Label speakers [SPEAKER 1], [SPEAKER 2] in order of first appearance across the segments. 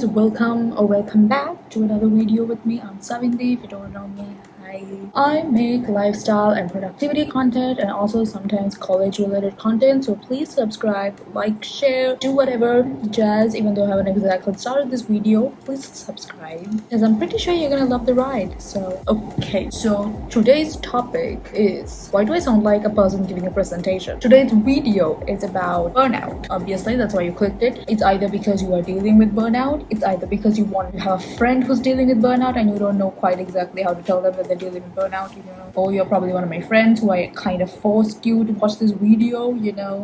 [SPEAKER 1] welcome or welcome back to another video with me. I'm Savindi. If you don't know me, hi. I make lifestyle and productivity content and also sometimes college related content, so please subscribe, like, share, do whatever jazz. Even though I haven't exactly started this video, please subscribe because I'm pretty sure you're gonna love the ride. So today's topic is, why do I sound like a person giving a presentation? Today's video is about burnout. Obviously that's why you clicked it. It's either because you are dealing with burnout, it's either because you want to have a friend who's dealing with burnout and you don't know quite exactly how to tell them that they're dealing with burnout, or you're probably one of my friends who I kind of forced you to watch this video,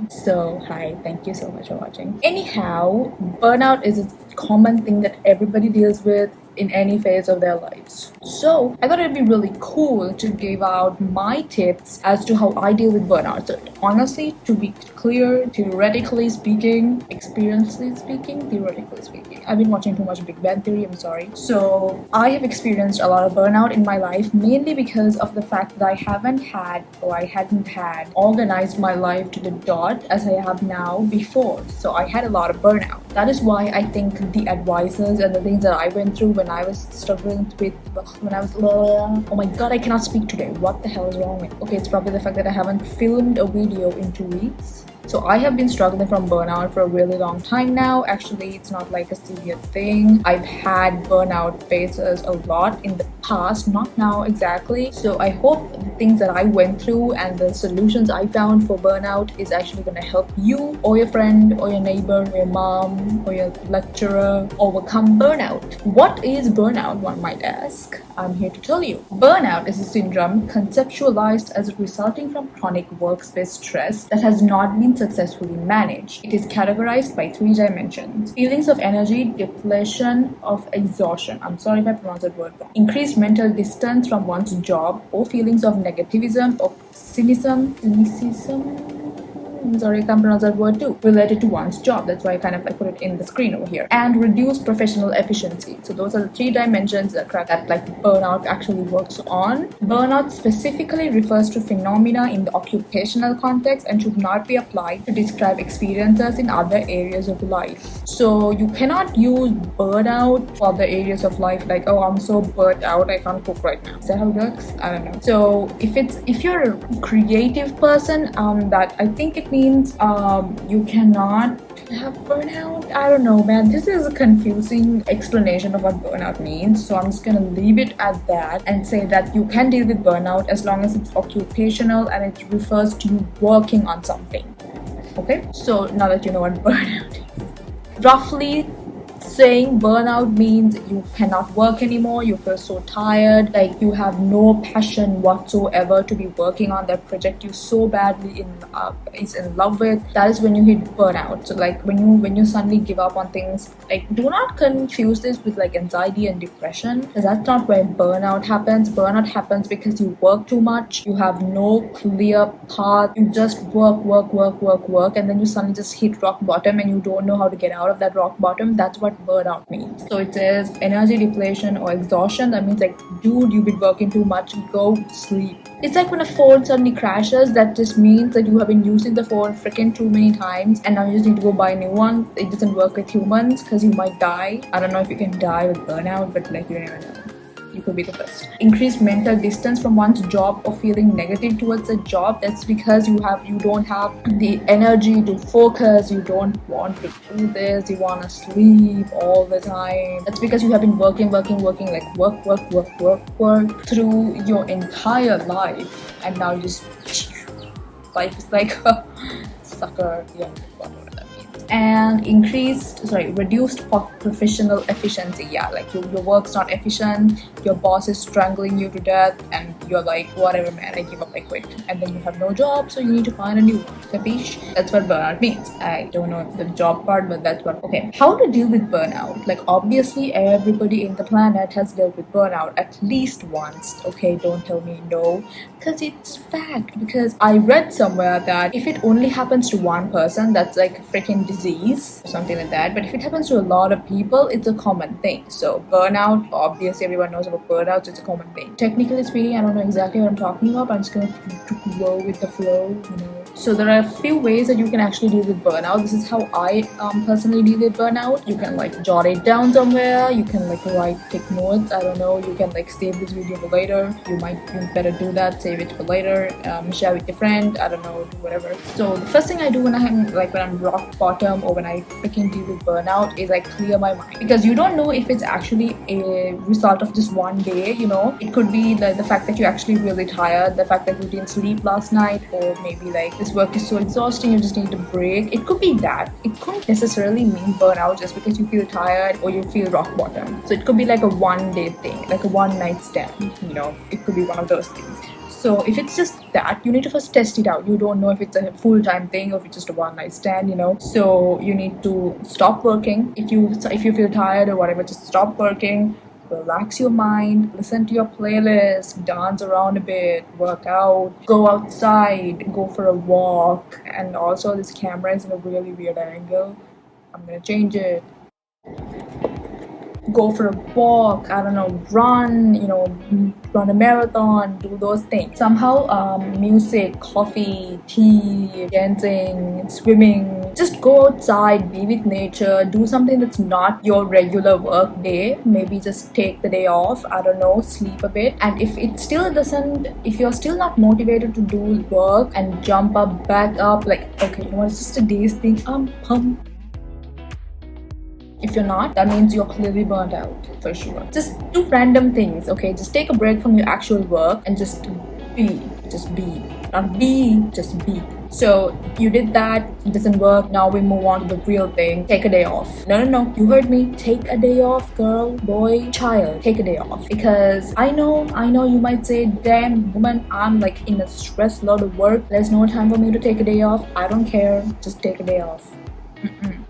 [SPEAKER 1] So hi, thank you so much for watching. Anyhow, burnout is a common thing that everybody deals with in any phase of their lives. So I thought it'd be really cool to give out my tips as to how I deal with burnout. So honestly, to be clear, theoretically speaking, theoretically speaking, I've been watching too much Big Bang Theory, I'm sorry. So I have experienced a lot of burnout in my life, mainly because of the fact that I hadn't had organized my life to the dot as I have now before. So I had a lot of burnout. That is why I think the advices and the things that I went through when I was struggling with, oh my god, I cannot speak today. What the hell is wrong with me? Okay, it's probably the fact that I haven't filmed a video in 2 weeks. So I have been struggling from burnout for a really long time now. Actually, it's not like a severe thing. I've had burnout phases a lot in the past, not now exactly. So I hope the things that I went through and the solutions I found for burnout is actually going to help you or your friend or your neighbor or your mom or your lecturer overcome burnout. What is burnout, one might ask? I'm here to tell you. Burnout is a syndrome conceptualized as resulting from chronic workspace stress that has not been successfully managed. It is categorized by 3 dimensions: feelings of energy, depletion of exhaustion. I'm sorry if I pronounced that word wrong. Increased mental distance from one's job, or feelings of negativism or cynicism. I'm sorry, I can't pronounce that word too. Related to one's job. That's why I kind of put it in the screen over here. And reduced professional efficiency. So those are the 3 dimensions that burnout actually works on. Burnout specifically refers to phenomena in the occupational context and should not be applied to describe experiences in other areas of life. So you cannot use burnout for other areas of life, like, oh, I'm so burnt out, I can't cook right now. Is that how it works? I don't know. So if you're a creative person, that I think it means you cannot have burnout. I don't know, man. This is a confusing explanation of what burnout means, so I'm just gonna leave it at that and say that you can deal with burnout as long as it's occupational and it refers to you working on something. Okay, so now that you know what burnout is, roughly saying burnout means you cannot work anymore, you feel so tired, like you have no passion whatsoever to be working on that project you so badly is in love with. That is when you hit burnout. So like when you suddenly give up on things, like, do not confuse this with like anxiety and depression, because that's not where burnout happens. Burnout happens because you work too much, you have no clear path, you just work, and then you suddenly just hit rock bottom and you don't know how to get out of that rock bottom. That's what burnout means. So it says energy depletion or exhaustion. That means like, dude, you've been working too much, go sleep. It's like when a phone suddenly crashes, that just means that you have been using the phone freaking too many times and now you just need to go buy a new one. It doesn't work with humans because you might die. I don't know if you can die with burnout, but like, you never know. You could be the first. Increased mental distance from one's job or feeling negative towards the job. That's because you don't have the energy to focus. You don't want to do this. You want to sleep all the time. That's because you have been working, like work through your entire life, and now you just life is like a sucker. Yeah, whatever that means. And reduced professional efficiency. Yeah, like your work's not efficient, your boss is strangling you to death, and you're like, whatever, man, I give up, I quit. And then you have no job, so you need to find a new one. Capiche? That's what burnout means. I don't know the job part, but that's what. Okay, how to deal with burnout? Like, obviously everybody in the planet has dealt with burnout at least once. Okay, don't tell me no, because it's fact. Because I read somewhere that if it only happens to one person, that's like a freaking disease or something like that. But if it happens to a lot of people, it's a common thing. So burnout, obviously everyone knows about burnout, so it's a common thing. Technically speaking, I don't know exactly what I'm talking about, but I'm just gonna go with the flow, So there are a few ways that you can actually deal with burnout. This is how I personally deal with burnout. You can like jot it down somewhere. You can like take notes. I don't know. You can like save this video for later. You better do that. Save it for later. Share with your friend. I don't know. Do whatever. So the first thing I do when I'm rock bottom or when I freaking deal with burnout is I clear my mind, because you don't know if it's actually a result of just one day. You know, it could be like the fact that you're actually really tired, the fact that you didn't sleep last night, or maybe like this work is so exhausting you just need a break. It could be that. It couldn't necessarily mean burnout just because you feel tired or you feel rock bottom. So it could be like a one day thing, like a one night stand. You know, it could be one of those things. So if it's just that, you need to first test it out. You don't know if it's a full-time thing or if it's just a one-night stand, you know. So you need to stop working. If you feel tired or whatever, just stop working. Relax your mind, listen to your playlist, dance around a bit, work out, go outside, go for a walk. And also this camera is in a really weird angle. I'm gonna change it. Go for a walk, I don't know, run, run a marathon, do those things. Somehow, music, coffee, tea, dancing, swimming, just go outside, be with nature, do something that's not your regular work day. Maybe just take the day off, I don't know, sleep a bit. And if you're still not motivated to do work and jump up, back up, like, okay, it's just a day's thing, I'm pumped. If you're not, that means you're clearly burnt out, for sure. Just do random things, okay? Just take a break from your actual work and just be. Not be, just be. So you did that, it doesn't work, now we move on to the real thing. Take a day off. No, you heard me. Take a day off, girl, boy, child. Take a day off. Because I know you might say, damn woman, I'm like in a stress load of work. There's no time for me to take a day off. I don't care, just take a day off.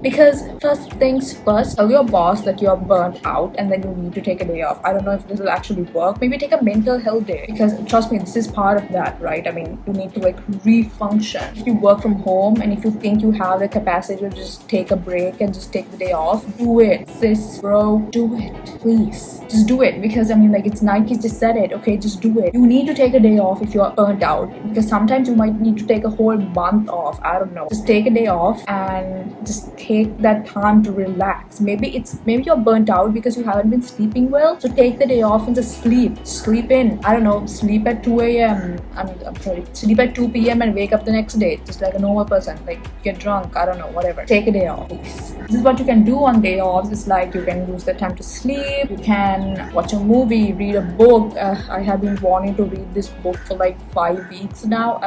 [SPEAKER 1] Because first things first, tell your boss that you're burnt out and then you need to take a day off. I don't know if this will actually work. Maybe take a mental health day, because trust me, this is part of that, right? I mean, you need to like refunction. If you work from home and if you think you have the capacity to just take a break and just take the day off, do it. Sis, bro, do it. Please. Just do it, because I mean, like, it's Nike just said it, okay? Just do it. You need to take a day off if you're burnt out, because sometimes you might need to take a whole month off. I don't know. Just take a day off and just take that time to relax. Maybe you're burnt out because you haven't been sleeping well, so take the day off and just sleep in. I don't know, sleep at 2 a.m. I'm sorry, sleep at 2 p.m. and wake up the next day just like a normal person. Like, get drunk, I don't know, whatever. Take a day off, please. This is what you can do on day offs. It's like you can use the time to sleep, you can watch a movie, read a book. I have been wanting to read this book for like 5 weeks now.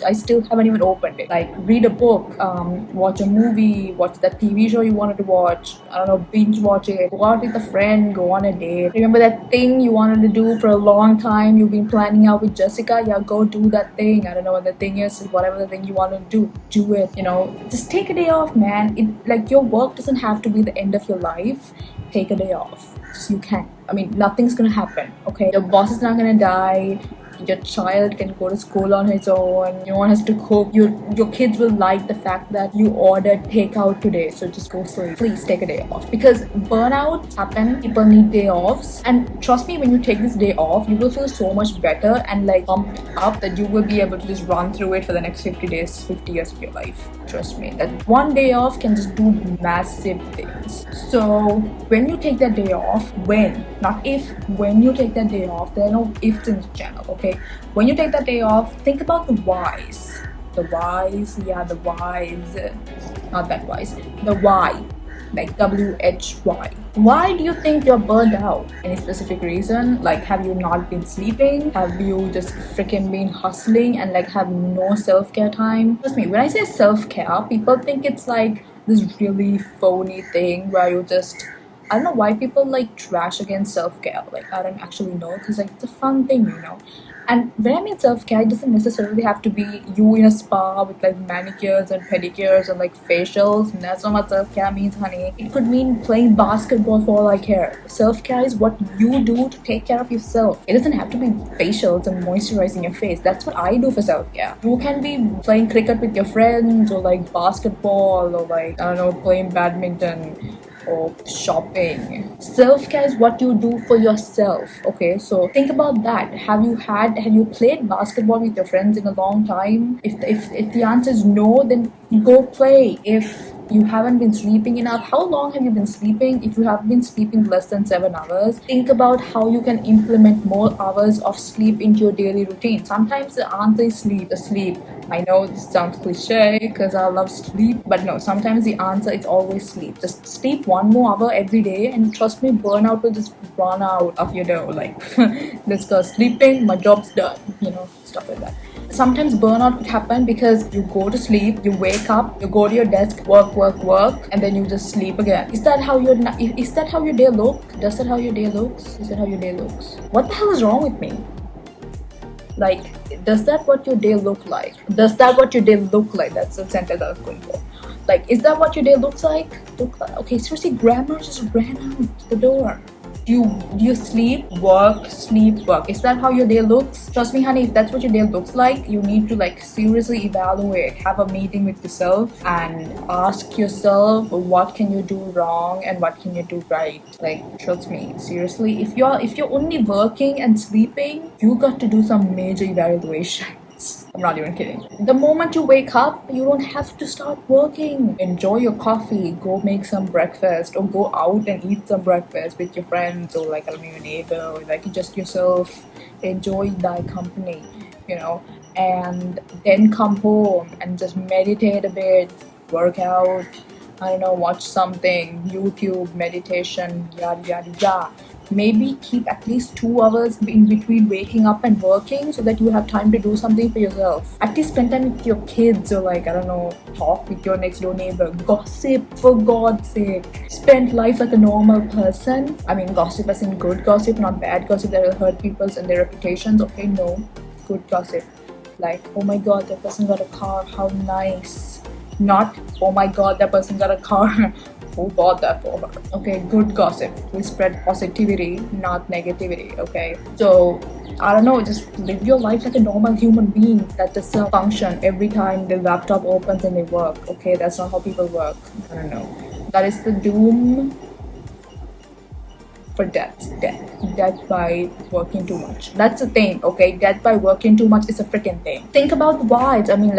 [SPEAKER 1] I still haven't even opened it. Like, read a book, watch a movie, watch that TV show you wanted to watch, I don't know, binge watch it, go out with a friend, go on a date. Remember that thing you wanted to do for a long time, you've been planning out with Jessica? Yeah, go do that thing. I don't know what the thing is, whatever the thing you want to do it, just take a day off, man. Like, your work doesn't have to be the end of your life. Take a day off. Just, you can. I mean, nothing's gonna happen, okay? Your boss is not gonna die. Your child can go to school on his own. No one has to cook. Your kids will like the fact that you ordered takeout today, so just go sleep. Please take a day off, because burnouts happen. People need day offs, and trust me, when you take this day off, you will feel so much better and like pumped up that you will be able to just run through it for the next 50 years of your life. Trust me, that one day off can just do massive things. So when you take that day off, not if, when you take that day off, there are no ifs in the channel, okay? When you take that day off, think about the whys. The whys, not that whys. The why, like WHY. Why do you think you're burned out? Any specific reason? Like, have you not been sleeping? Have you just freaking been hustling and like have no self-care time? Trust me, when I say self-care, people think it's like this really phony thing where you just, I don't know why people like trash against self-care. Like, I don't actually know, because like it's a fun thing, And when I mean self-care, it doesn't necessarily have to be you in a spa with like manicures and pedicures and like facials. And that's not what self-care means, honey. It could mean playing basketball for all I care. Self-care is what you do to take care of yourself. It doesn't have to be facials and moisturizing your face. That's what I do for self-care. You can be playing cricket with your friends, or like basketball, or like, I don't know, playing badminton, or shopping. Self-care is what you do for yourself. Okay, so think about that. Have you played basketball with your friends in a long time? If the answer is no, then go play. If you haven't been sleeping enough, how long have you been sleeping? If you have been sleeping less than 7 hours, think about how you can implement more hours of sleep into your daily routine. Sometimes the answer is sleep. I know this sounds cliche because I love sleep, but no, sometimes the answer is always sleep. Just sleep 1 more hour every day, and trust me, burnout will just run out of your door. Like, this girl's sleeping, my job's done, stuff like that. Sometimes burnout could happen because you go to sleep, you wake up, you go to your desk, work, and then you just sleep again. Is that how your day look? Does that how your day looks? Is that how your day looks? What the hell is wrong with me? Like, does that what your day look like? Does that what your day look like? That's the sentence I was going for. Like, is that what your day looks like? Okay, seriously, grammar just ran out the door. Do you sleep, work? Is that how your day looks? Trust me, honey, if that's what your day looks like, you need to seriously evaluate, have a meeting with yourself and ask yourself what can you do wrong and what can you do right. Trust me, seriously, if you're only working and sleeping, you got to do some major evaluation. I'm not even kidding. The moment you wake up, you don't have to start working. Enjoy your coffee, go make some breakfast, or go out and eat some breakfast with your friends, or your neighbor, or just yourself. Enjoy thy company, and then come home and just meditate a bit, work out, I don't know, watch something, YouTube, meditation, yada yada yada. Maybe keep at least 2 hours in between waking up and working so that you have time to do something for yourself. At least spend time with your kids, or I don't know, talk with your next door neighbor. Gossip, for God's sake. Spend life like a normal person. I mean, gossip as in good gossip, not bad gossip that will hurt people's and their reputations. Okay, no. Good gossip. Oh my God, that person got a car, how nice. Not, oh my God, that person got a car. Who bought that for her? Okay, good gossip. We spread positivity, not negativity, okay? So, I don't know, just live your life like a normal human being. That doesn't function every time the laptop opens and they work, okay? That's not how people work. I don't know. That is the doom for death by working too much. That's the thing, okay? Death by working too much is a freaking thing. Think about the whys. I mean,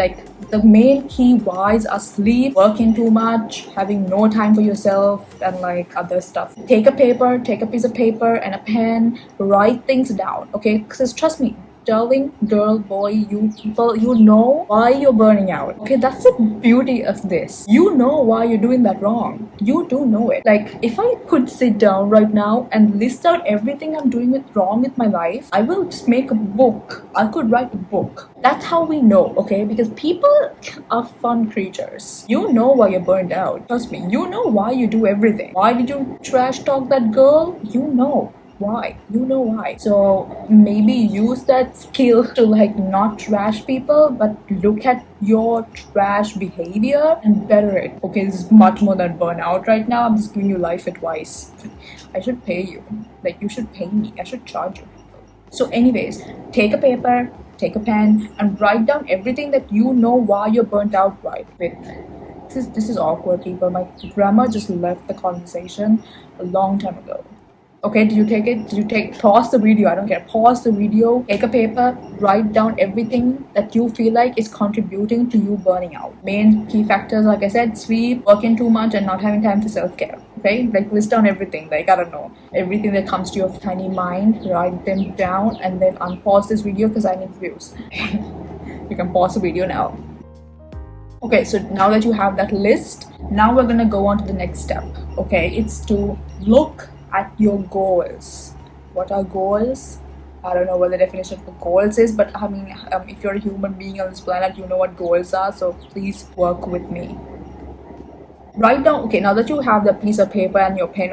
[SPEAKER 1] the main key whys are sleep, working too much, having no time for yourself, and other stuff. Take a piece of paper and a pen, write things down, okay? Because trust me, darling, girl, boy, you people, you know why you're burning out. Okay, that's the beauty of this. You know why you're doing that wrong. You do know it. If I could sit down right now and list out everything I'm doing wrong with my life, I will just make a book. I could write a book. That's how we know, okay? Because people are fun creatures. You know why you're burned out. Trust me, you know why you do everything. Why did you trash talk that girl? You know why. You know why. So maybe use that skill to not trash people, but look at your trash behavior and better it. Okay, this is much more than burnout right now. I'm just giving you life advice. I should pay you. You should pay me. I should charge you. So anyways, take a paper, take a pen, and write down everything that you know why you're burnt out with. This is awkward, people. My grammar just left the conversation a long time ago. Okay, did you take it? Pause the video. I don't care. Pause the video. Take a paper. Write down everything that you feel like is contributing to you burning out. Main key factors, like I said, sleep, working too much, and not having time for self-care. Okay, list down everything. I don't know, everything that comes to your tiny mind. Write them down and then unpause this video because I need views. You can pause the video now. Okay, so now that you have that list, now we're gonna go on to the next step. Okay, it's to look at your goals. What are goals? I don't know what the definition of goals is, but I mean, if you're a human being on this planet, you know what goals are, so please work with me. Write down, okay, now that you have the piece of paper and your pen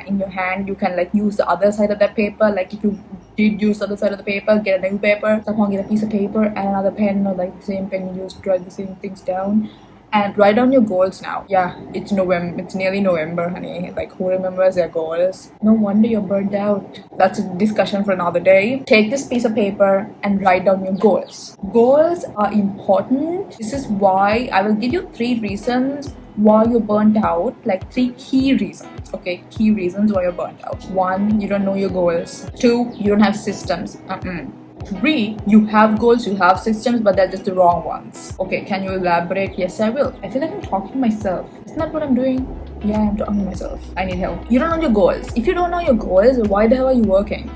[SPEAKER 1] in your hand, you can use the other side of that paper. If you did use the other side of the paper, get a new paper, someone get a piece of paper and another pen, or the same pen you used to write the same things down. And write down your goals now. Yeah, it's November. It's nearly November, honey. Who remembers their goals? No wonder you're burned out. That's a discussion for another day. Take this piece of paper and write down your goals. Goals are important. This is why I will give you 3 reasons why you're burnt out, like 3 key reasons. Okay, key reasons why you're burnt out. 1, you don't know your goals. 2, you don't have systems. 3, you have goals, you have systems, but they're just the wrong ones. Okay, can you elaborate? Yes, I will. I feel like I'm talking to myself. Isn't that what I'm doing? Yeah, I'm talking to myself. I need help. You don't know your goals. If you don't know your goals, why the hell are you working?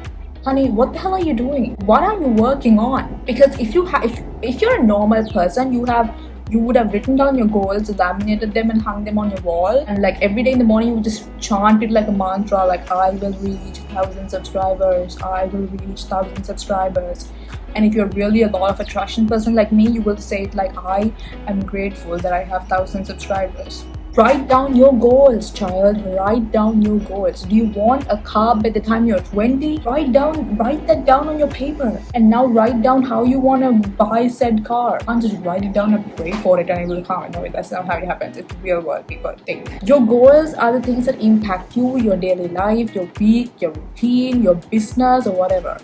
[SPEAKER 1] Honey, what the hell are you doing? What are you working on? Because if you're a normal person, you would have written down your goals, laminated them and hung them on your wall, and like every day in the morning you would just chant it like a mantra, like I will reach 1,000 subscribers, I will reach 1,000 subscribers. And if you're really a law of attraction person like me, you will say it like, I am grateful that I have 1,000 subscribers. Write down your goals, child. Write down your goals. Do you want a car by the time you're 20? Write that down on your paper. And now write down how you want to buy said car. You can't just write it down and pray for it and it will come. No, that's not how it happens. It's real world, people think. Your goals are the things that impact you, your daily life, your week, your routine, your business, or whatever.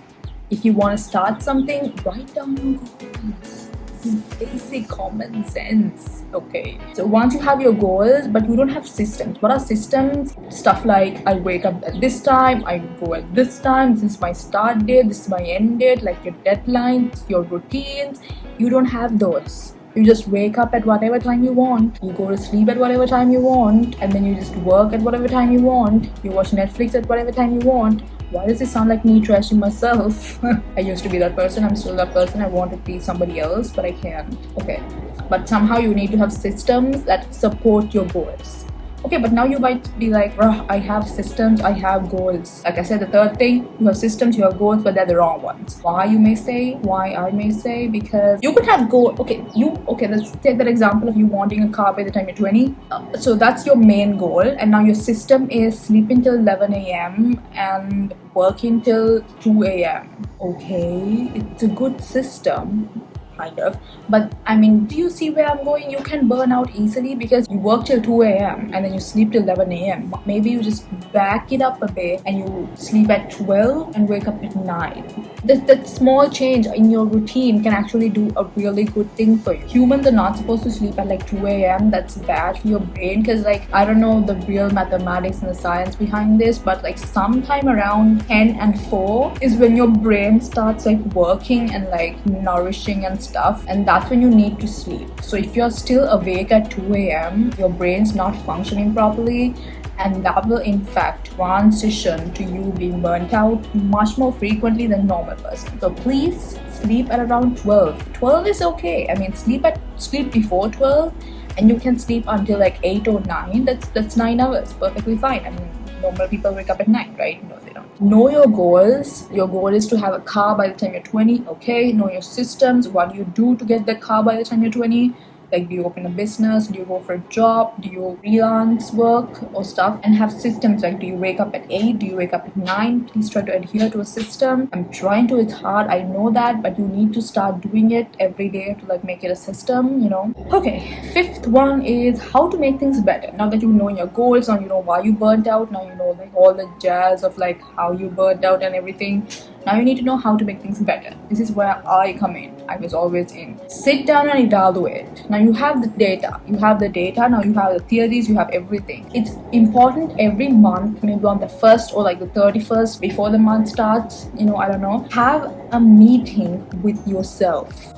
[SPEAKER 1] If you want to start something, write down your goals. This is basic common sense. Okay, so once you have your goals, but you don't have systems. What are systems? Stuff like I wake up at this time, I go at this time, this is my start date, this is my end date, like your deadlines, your routines. You don't have those. You just wake up at whatever time you want, you go to sleep at whatever time you want, and then you just work at whatever time you want, you watch Netflix at whatever time you want. Why does it sound like me trashing myself? I used to be that person, I'm still that person. I want to be somebody else, but I can't. Okay, but somehow you need to have systems that support your goals. Okay, but now you might be like, I have systems, I have goals. Like I said, the third thing, you have systems, you have goals, but they're the wrong ones. Why, you may say? Why, I may say? Because you could have goals. Okay, let's take that example of you wanting a car by the time you're 20. So that's your main goal, and now your system is sleeping till 11 a.m. and working till 2 a.m. Okay, it's a good system. Kind of, but I mean, do you see where I'm going? You can burn out easily because you work till 2 a.m. and then you sleep till 11 a.m. Maybe you just back it up a bit and you sleep at 12 and wake up at 9. That small change in your routine can actually do a really good thing for you. Humans are not supposed to sleep at like 2 a.m. That's bad for your brain, because like, I don't know the real mathematics and the science behind this, but like sometime around 10 and 4 is when your brain starts like working and like nourishing and stuff, and that's when you need to sleep. So if you're still awake at 2 a.m., your brain's not functioning properly, and that will in fact transition to you being burnt out much more frequently than normal person. So please sleep at around 12. 12 is okay. I mean, sleep before 12, and you can sleep until like 8 or 9. That's 9 hours, perfectly fine. I mean, normal people wake up at 9, right? No, they don't. Know your goals. Your goal is to have a car by the time you're 20. Okay, know your systems. What do you do to get that car by the time you're 20? Like, do you open a business? Do you go for a job? Do you freelance work or stuff? And have systems like, do you wake up at 8? Do you wake up at 9? Please try to adhere to a system. I'm trying to, it's hard, I know that, but you need to start doing it every day to like make it a system, you know. Okay, fifth one is how to make things better. Now that you know your goals, now you know why you burnt out, now you know like all the jazz of like how you burnt out and everything. Now you need to know how to make things better. This is where I come in. I was always in. Sit down and evaluate. Now you have the data. Now you have the theories. You have everything. It's important every month, maybe on the 1st or like the 31st before the month starts. You know, I don't know. Have a meeting with yourself.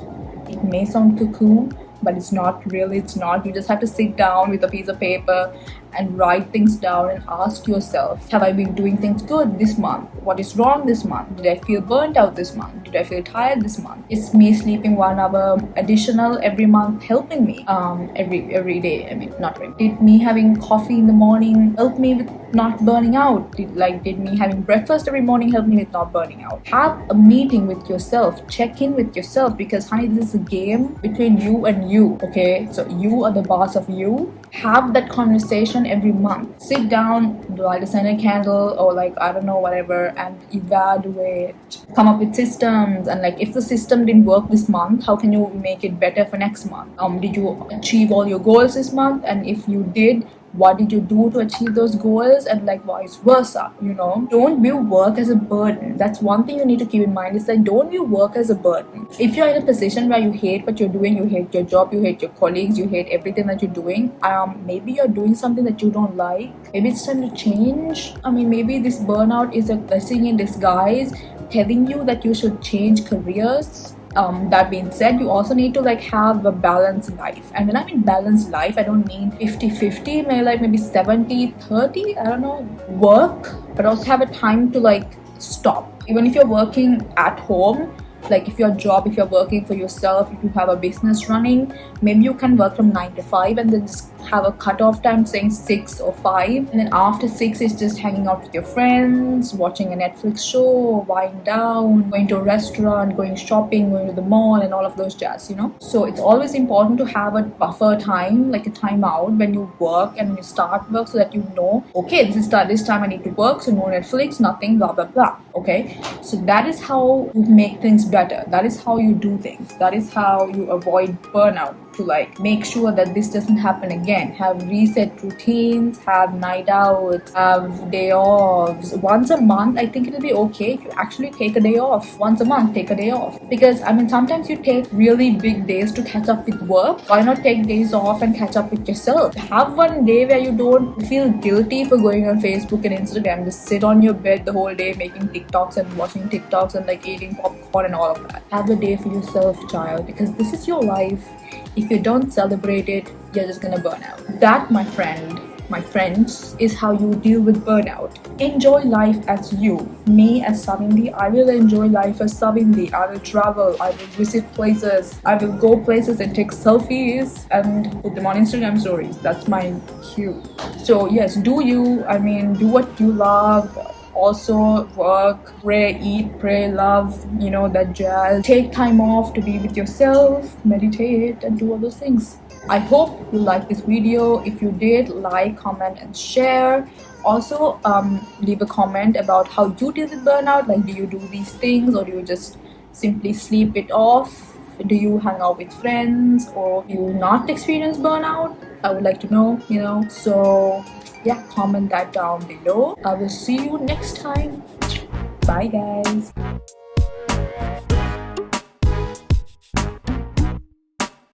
[SPEAKER 1] It may sound cuckoo, but it's not really. It's not. You just have to sit down with a piece of paper and write things down and ask yourself, have I been doing things good this month? What is wrong this month? Did I feel burnt out this month? Did I feel tired this month? Is me sleeping 1 hour additional every month helping me every day? I mean, not really. Did me having coffee in the morning help me with not burning out? Did me having breakfast every morning help me with not burning out? Have a meeting with yourself. Check in with yourself, because honey, this is a game between you and you. Okay, so you are the boss of you. Have that conversation every month. Sit down, light a scented candle, or like, I don't know, whatever, and evaluate. Come up with systems, and like, if the system didn't work this month, how can you make it better for next month? Did you achieve all your goals this month? And if you did, what did you do to achieve those goals, and like vice versa. Don't view work as a burden. That's one thing you need to keep in mind, is that don't view work as a burden. If you're in a position where you hate what you're doing, you hate your job, you hate your colleagues, you hate everything that you're doing, maybe you're doing something that you don't like. Maybe it's time to change. Maybe this burnout is a blessing in disguise, telling you that you should change careers. That being said, you also need to have a balanced life. And when I mean balanced life, I don't mean 50-50, maybe 70-30, I don't know, work, but also have a time to stop. Even if you're working at home, if you're working for yourself, if you have a business running, maybe you can work from 9 to 5 and then just have a cutoff time saying 6 or 5, and then after 6 is just hanging out with your friends, watching a Netflix show, winding down, going to a restaurant, going shopping, going to the mall, and all of those jazz. So it's always important to have a buffer time, like a timeout when you work and when you start work, so that okay, this time I need to work, so no Netflix, nothing, blah blah blah. Okay, so that is how you make things better. That is how you do things. That is how you avoid burnout, to make sure that this doesn't happen again. Have reset routines, have night outs, have day offs. Once a month, I think it'll be okay if you actually take a day off. Once a month, take a day off. Because sometimes you take really big days to catch up with work. Why not take days off and catch up with yourself? Have one day where you don't feel guilty for going on Facebook and Instagram. Just sit on your bed the whole day making TikToks and watching TikToks and eating popcorn and all of that. Have a day for yourself, child, because this is your life. If you don't celebrate it, you're just gonna burn out. That, my friends, is how you deal with burnout. Enjoy life as you. Me as Savindi, I will enjoy life as Savindi. I will travel, I will visit places, I will go places and take selfies and put them on Instagram stories. That's my cue. So yes, do you. Do what you love. Also work, pray, eat, pray, love, that jazz. Take time off to be with yourself, meditate, and do all those things. I hope you liked this video. If you did, like, comment, and share. Also, leave a comment about how you deal with burnout. Do you do these things, or do you just simply sleep it off? Do you hang out with friends, or do you not experience burnout? I would like to know, So yeah, comment that down below. I will see you next time. Bye guys.